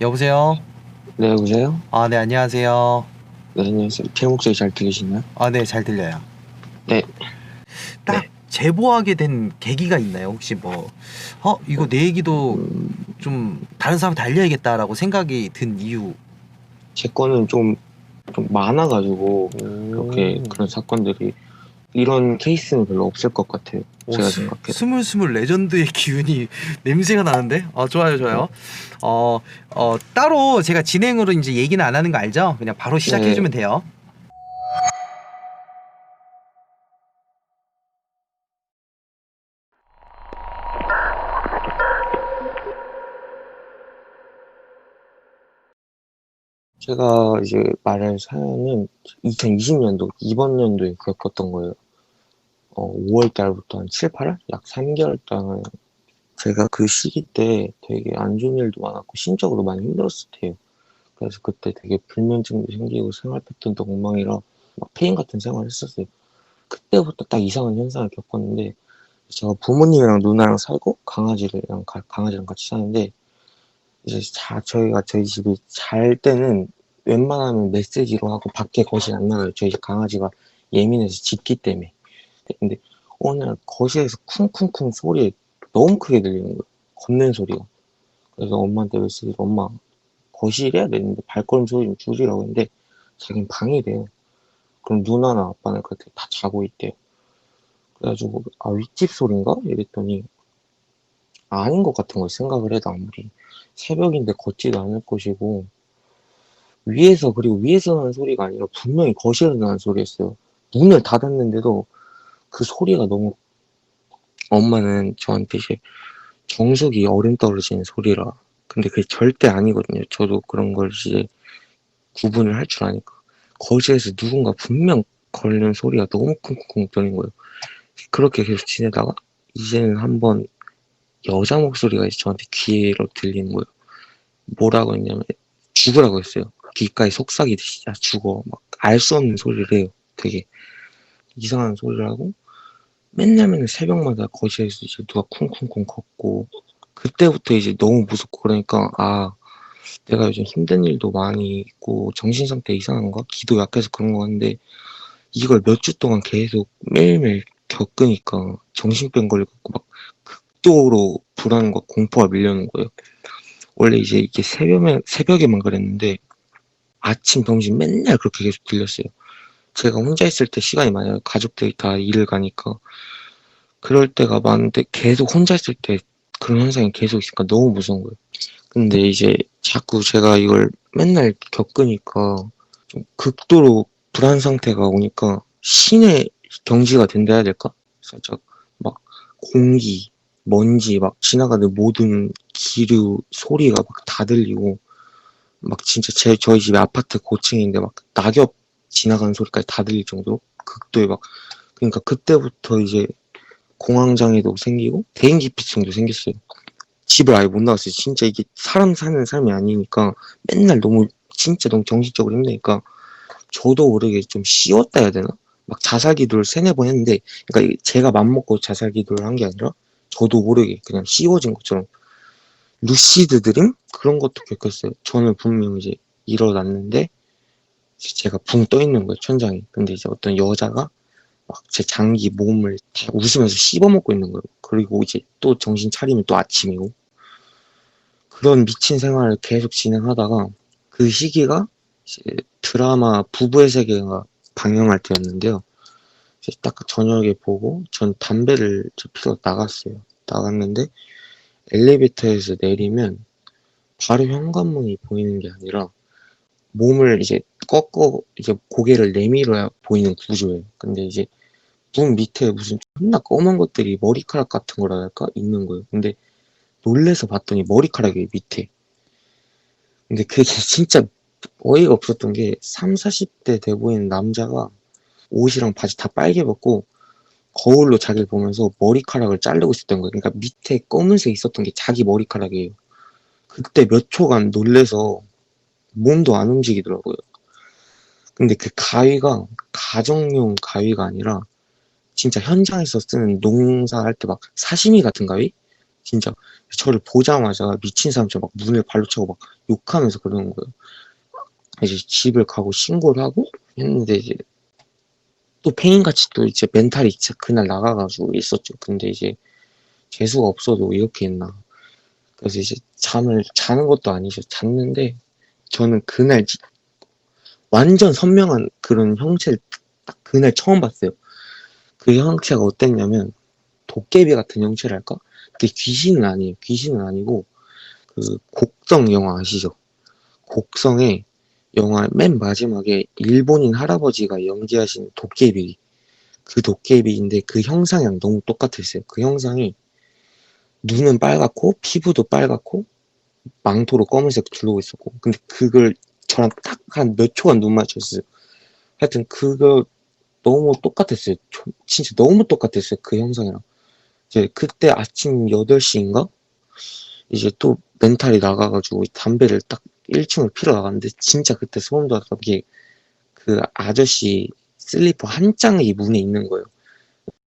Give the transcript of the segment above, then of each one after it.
여보세요? 네, 여보세요? 아, 네, 안녕하세요. 네, 안녕하세요. 제 목소리 잘 들리시나요? 아, 네, 잘 들려요. 네, 딱 제보하게 된 계기가 있나요? 혹시 뭐, 이거 내 얘기도 음, 좀 다른 사람한테 알려야겠다라고 생각이 든 이유. 제 거는 좀 많아가지고, 그렇게 오, 그런 사건들이, 이런 케이스는 별로 없을 것 같아요. 제가 생각해도. 스물스물 레전드의 기운이 냄새가 나는데? 좋아요, 네, 좋아요. 어, 따로 제가 진행으로 이제 얘기는 안 하는 거 알죠? 그냥 바로 네, 시작해주면 돼요. 제가 이제 말할 사연은 2020년도, 이번 연도에 겪었던 거예요. 5월 달부터 한 7, 8월? 약 3개월 동안 제가 그 시기 때 되게 안 좋은 일도 많았고, 심적으로 많이 힘들었을 때요. 그래서 그때 되게 불면증도 생기고 생활 패턴도 엉망이라 막 페인 같은 생활을 했었어요. 그때부터 딱 이상한 현상을 겪었는데 제가 부모님이랑 누나랑 살고 강아지랑 같이 사는데 이제 저희가 저희 집이 잘 때는 웬만하면 메시지로 하고 밖에 거실 안 나가요. 저희 집 강아지가 예민해서 짖기 때문에. 근데 어느 날 거실에서 쿵쿵쿵 소리 너무 크게 들리는 거예요. 걷는 소리가. 그래서 엄마한테 메시지로 엄마 거실이야? 그랬는데 발걸음 소리 좀 줄이라고 했는데 자긴 방이래요. 그럼 누나나 아빠는 그렇게 다 자고 있대요. 그래가지고 아 윗집 소린가? 이랬더니 아닌 것 같은 걸 생각을 해도 아무리 새벽인데 걷지도 않을 것이고 그리고 위에서 나는 소리가 아니라 분명히 거실에서 나는 소리였어요. 문을 닫았는데도 그 소리가 너무 엄마는 저한테 이제 정수기 얼음 떨어지는 소리라 근데 그게 절대 아니거든요. 저도 그런 걸 이제 구분을 할 줄 아니까 거실에서 누군가 분명 걸는 소리가 너무 쿵쿵쿵 들리는 거예요. 그렇게 계속 지내다가 이제는 한번 여자 목소리가 이제 저한테 귀로 들리는 거예요. 뭐라고 했냐면 죽으라고 했어요. 귓가에 속삭이듯이 야 죽어 막 알 수 없는 소리를 해요. 되게 이상한 소리를 하고 맨날 새벽마다 거실에서 이제 누가 쿵쿵쿵 걷고 그때부터 이제 너무 무섭고 그러니까 아 내가 요즘 힘든 일도 많이 있고 정신 상태 이상한가 기도 약해서 그런 거 같은데 이걸 몇 주 동안 계속 매일매일 겪으니까 정신병 걸려갖고 막 극도로 불안과 공포가 밀려오는 거예요. 원래 이제 이게 새벽에만 그랬는데 아침, 점심 맨날 그렇게 계속 들렸어요. 제가 혼자 있을 때 시간이 많아요. 가족들이 다 일을 가니까. 그럴 때가 많은데 계속 혼자 있을 때 그런 현상이 계속 있으니까 너무 무서운 거예요. 근데 이제 자꾸 제가 이걸 맨날 겪으니까 좀 극도로 불안 상태가 오니까 신의 경지가 된다 해야 될까? 살짝 막 공기, 먼지, 막 지나가는 모든 기류, 소리가 막 다 들리고 막 진짜 저희 집에 아파트 고층인데 막 낙엽 지나가는 소리까지 다 들릴 정도로 극도의 막 그러니까 그때부터 이제 공황장애도 생기고 대인기피증도 생겼어요. 집을 아예 못 나갔어요. 진짜 이게 사람 사는 삶이 아니니까 맨날 진짜 너무 정신적으로 힘드니까 저도 모르게 좀 쉬웠다 해야 되나? 막 자살 기도를 세네 번 했는데, 그러니까 제가 맘먹고 자살 기도를 한 게 아니라, 저도 모르게 그냥 씌워진 것처럼, 루시드 드림? 그런 것도 겪었어요. 저는 분명 이제 일어났는데, 제가 붕 떠 있는 거예요, 천장에. 근데 이제 어떤 여자가 막 제 장기 몸을 다 웃으면서 씹어먹고 있는 거예요. 그리고 이제 또 정신 차리면 또 아침이고, 그런 미친 생활을 계속 진행하다가, 그 시기가 이제 드라마 부부의 세계가 방영할 때였는데요. 이제 딱 저녁에 보고 전 담배를 피러 나갔어요. 나갔는데 엘리베이터에서 내리면 바로 현관문이 보이는 게 아니라 몸을 이제 꺾어 이제 고개를 내밀어야 보이는 구조예요. 근데 이제 문 밑에 무슨 존나 검은 것들이 머리카락 같은 거라 할까 있는 거예요. 근데 놀래서 봤더니 머리카락이 밑에. 근데 그게 진짜 어이가 없었던 게 3, 40대 돼 보이는 남자가 옷이랑 바지 다 빨개 벗고 거울로 자기를 보면서 머리카락을 자르고 있었던 거예요. 그러니까 밑에 검은색 있었던 게 자기 머리카락이에요. 그때 몇 초간 놀래서 몸도 안 움직이더라고요. 근데 그 가위가 가정용 가위가 아니라 진짜 현장에서 쓰는 농사할 때 막 사시미 같은 가위? 진짜 저를 보자마자 미친 사람처럼 막 문을 발로 차고 막 욕하면서 그러는 거예요. 이제 집을 가고 신고를 하고 했는데 이제 또 페인같이 또 이제 멘탈이 진짜 그날 나가가지고 있었죠. 근데 이제 재수가 없어도 이렇게 했나. 그래서 이제 잠을 자는 것도 아니죠. 잤는데 저는 그날 완전 선명한 그런 형체를 딱 그날 처음 봤어요. 그 형체가 어땠냐면 도깨비 같은 형체랄까? 근데 귀신은 아니에요. 귀신은 아니고 그 곡성 영화 아시죠? 곡성의 영화 맨 마지막에 일본인 할아버지가 연기하신 도깨비 그 도깨비인데 그 형상이랑 너무 똑같았어요. 그 형상이 눈은 빨갛고 피부도 빨갛고 망토로 검은색 두르고 있었고 근데 그걸 저랑 딱 한 몇 초간 눈 맞췄어요. 하여튼 그거 너무 똑같았어요. 진짜 너무 똑같았어요. 그 형상이랑. 이제 그때 아침 8시인가? 이제 또 멘탈이 나가가지고 담배를 딱 1층을 피러 나갔는데 진짜 그때 소름 돋았던 게 그 아저씨 슬리퍼 한 짝이 문에 있는 거예요.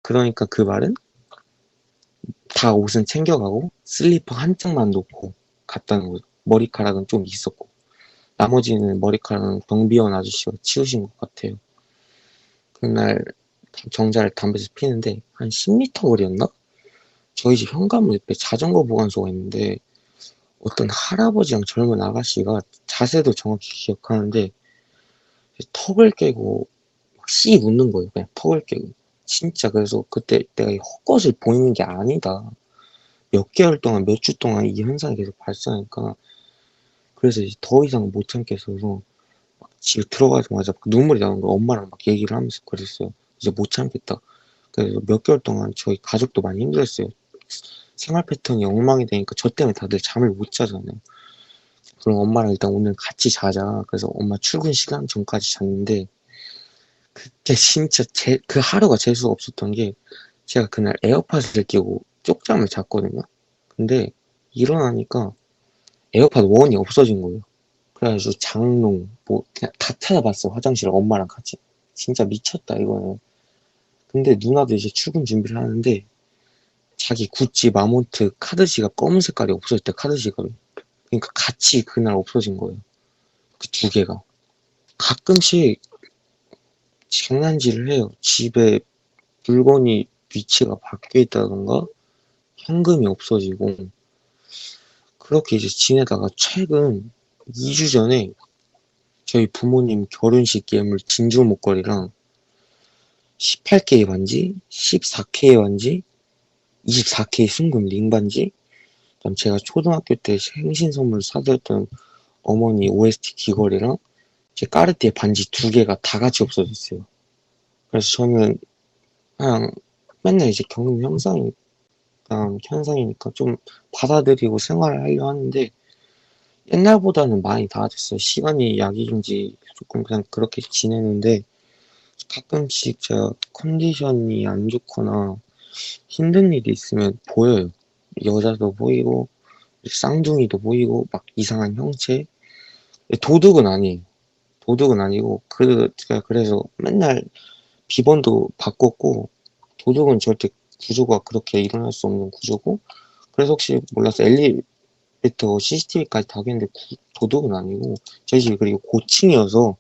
그러니까 그 말은 다 옷은 챙겨가고 슬리퍼 한 짝만 놓고 갔다는 거죠. 머리카락은 좀 있었고 나머지는 머리카락은 경비원 아저씨가 치우신 것 같아요. 그날 정자를 담배에서 피는데 한 10m 거리였나? 저희 집 현관문 옆에 자전거 보관소가 있는데 어떤 할아버지랑 젊은 아가씨가 자세도 정확히 기억하는데 턱을 깨고 막 씩 웃는 거예요. 그냥 턱을 깨고. 진짜 그래서 그때 내가 이 헛것을 보이는 게 아니다. 몇 개월 동안, 몇 주 동안 이 현상이 계속 발생하니까 그래서 이제 더 이상 못 참겠어서 막 집에 들어가자마자 막 눈물이 나는 거예요. 엄마랑 막 얘기를 하면서 그랬어요. 이제 못 참겠다. 그래서 몇 개월 동안 저희 가족도 많이 힘들었어요. 생활 패턴이 엉망이 되니까 저 때문에 다들 잠을 못 자잖아요. 그럼 엄마랑 일단 오늘 같이 자자. 그래서 엄마 출근 시간 전까지 잤는데 그때 진짜 그 하루가 재수가 없었던 게 제가 그날 에어팟을 끼고 쪽잠을 잤거든요. 근데 일어나니까 에어팟 원이 없어진 거예요. 그래가지고 장롱 뭐 그냥 다 찾아봤어. 화장실 엄마랑 같이. 진짜 미쳤다 이거는. 근데 누나도 이제 출근 준비를 하는데 자기 구찌 마몬트 카드 지갑 검은 색깔이 없어질 때 카드 지갑이. 그러니까 같이 그날 없어진 거예요. 그 두 개가. 가끔씩 장난질을 해요. 집에 물건이 위치가 바뀌어 있다던가 현금이 없어지고 그렇게 이제 지내다가 최근 2주 전에 저희 부모님 결혼식 예물 진주 목걸이랑 18K 반지, 14K 반지, 24K 순금 링 반지, 그다음 제가 초등학교 때 생신 선물 사드렸던 어머니 OST 귀걸이랑 제 까르띠에 반지 두 개가 다 같이 없어졌어요. 그래서 저는 그냥 맨날 이제 겪는 현상이니까 좀 받아들이고 생활을 하려 하는데 옛날보다는 많이 나아졌어요. 시간이 약이긴지 조금 그냥 그렇게 지내는데 가끔씩 제가 컨디션이 안 좋거나 힘든 일이 있으면 보여요. 여자도 보이고 쌍둥이도 보이고 막 이상한 형체. 도둑은 아니에요. 도둑은 아니고 제가 그래서 맨날 비번도 바꿨고 도둑은 절대 구조가 그렇게 일어날 수 없는 구조고 그래서 혹시 몰라서 엘리베이터 CCTV까지 다 겠는데 도둑은 아니고 저희 집이 그리고 고층이어서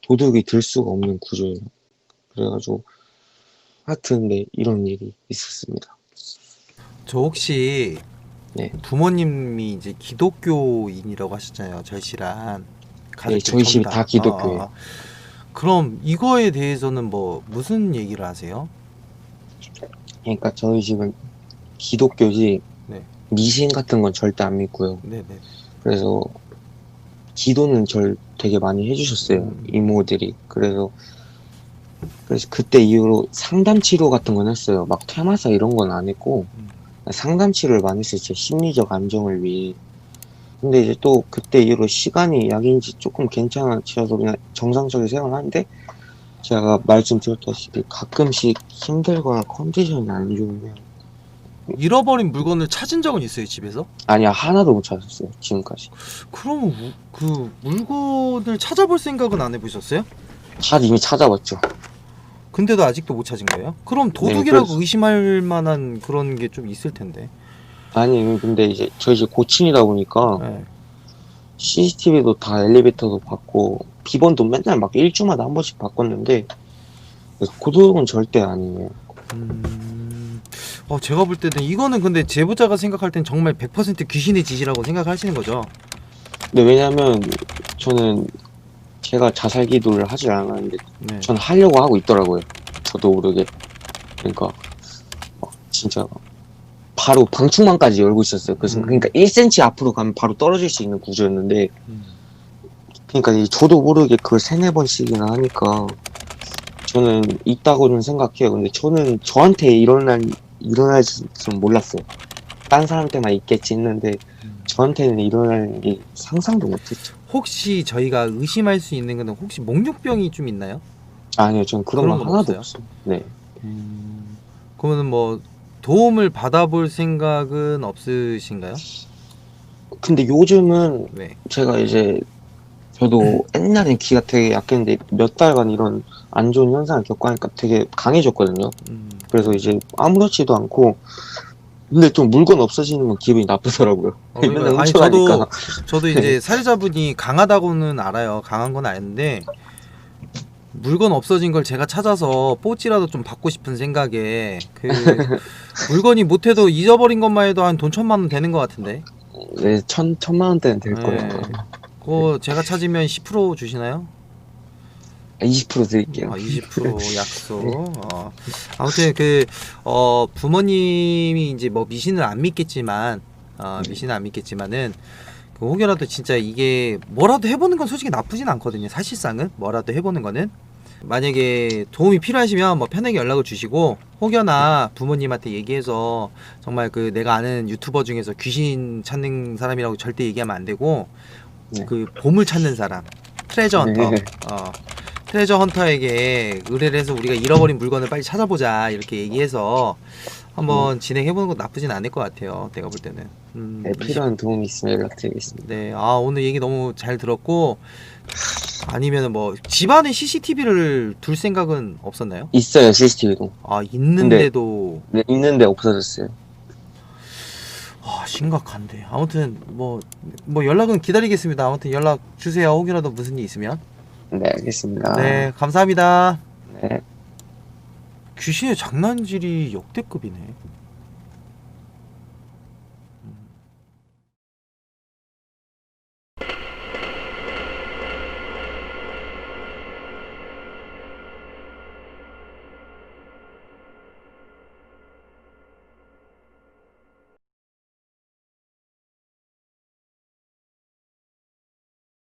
도둑이 들 수가 없는 구조예요. 그래가지고 하여튼 네 이런 일이 있었습니다. 저 혹시 네, 부모님이 이제 기독교인이라고 하셨잖아요. 절실한 네 가족들이 저희 전부 집이 다. 다 기독교예요. 그럼 이거에 대해서는 뭐 무슨 얘기를 하세요? 그러니까 저희 집은 기독교지 네, 미신 같은 건 절대 안 믿고요. 네, 네. 그래서 기도는 절 되게 많이 해주셨어요. 이모들이. 그래서 그때 이후로 상담 치료 같은 건 했어요. 막 퇴마사 이런 건 안 했고 음. 상담 치료를 많이 했어요. 제 심리적 안정을 위해. 근데 이제 또 그때 이후로 시간이 약인지 조금 괜찮아져서 그냥 정상적인 생활을 하는데 제가 말씀드렸다시피 가끔씩 힘들거나 컨디션이 안 좋으면 잃어버린 물건을 찾은 적은 있어요, 집에서? 아니야 하나도 못 찾았어요 지금까지. 그럼 그 물건을 찾아볼 생각은 안 해보셨어요? 다 이미 찾아봤죠. 근데도 아직도 못 찾은 거예요? 그럼 네, 도둑이라고 그래서 의심할 만한 그런 게 좀 있을 텐데. 아니, 근데 이제 저희 집 고층이다 보니까 네. CCTV도 다 엘리베이터도 받고 비번도 맨날 막 일주마다 한 번씩 바꿨는데 고도는 절대 아니에요. 제가 볼 때는 이거는 근데 제보자가 생각할 땐 정말 100% 귀신의 짓이라고 생각하시는 거죠? 근데 왜냐면 저는 제가 자살 기도를 하질 않았는데 네. 저는 하려고 하고 있더라고요. 저도 모르게. 그러니까 진짜 바로 방충망까지 열고 있었어요. 그래서 그러니까 1cm 앞으로 가면 바로 떨어질 수 있는 구조였는데 그러니까 저도 모르게 그걸 3-4번씩이나 하니까 저는 있다고는 생각해요. 근데 저는 저한테 일어날 줄 몰랐어요. 딴 사람한테만 있겠지 했는데 저한테는 일어날 게 상상도 못했죠. 혹시 저희가 의심할 수 있는 거는 혹시 목욕병이 좀 있나요? 아니요, 전 그런 거 건 하나도 없어요? 없어요. 네. 그러면 뭐 도움을 받아볼 생각은 없으신가요? 근데 요즘은 네. 제가 이제 저도 옛날엔 기가 되게 약했는데 몇 달간 이런 안 좋은 현상을 겪고 하니까 되게 강해졌거든요. 그래서 이제 아무렇지도 않고 근데 좀 물건 없어지는 건 기분이 나쁘더라고요. 맨날 아니 훔쳐가니까. 저도 이제 사례자분이 강하다고는 알아요. 강한 건 아는데 물건 없어진 걸 제가 찾아서 뽀찌라도 좀 받고 싶은 생각에 그 물건이 못해도 잊어버린 것만 해도 한 돈 1,000만 원 되는 것 같은데. 네, 천만 원대는 될 네. 거예요. 그거 제가 찾으면 10% 주시나요? 20% 드릴게요. 20% 약속. 아무튼 부모님이 이제 뭐 미신을 안 믿겠지만 미신을 안 믿겠지만은 그 혹여라도 진짜 이게 뭐라도 해보는 건 솔직히 나쁘진 않거든요. 사실상은 뭐라도 해보는 거는 만약에 도움이 필요하시면 뭐 편하게 연락을 주시고 혹여나 부모님한테 얘기해서 정말 그 내가 아는 유튜버 중에서 귀신 찾는 사람이라고 절대 얘기하면 안 되고 네. 그 보물 찾는 사람 트레저 헌터 네. 트레저 헌터에게 의뢰를 해서 우리가 잃어버린 물건을 빨리 찾아보자 이렇게 얘기해서 한번 진행해보는 것도 나쁘진 않을 것 같아요. 내가 볼 때는. 네, 필요한 도움이 있으면 연락드리겠습니다. 네, 오늘 얘기 너무 잘 들었고 아니면 뭐 집안에 CCTV를 둘 생각은 없었나요? 있어요, CCTV도. 있는데도 네, 있는데 없어졌어요. 심각한데. 아무튼 뭐 연락은 기다리겠습니다. 아무튼 연락 주세요. 혹여라도 무슨 일 있으면. 네, 알겠습니다. 네, 감사합니다. 네. 귀신의 장난질이 역대급이네.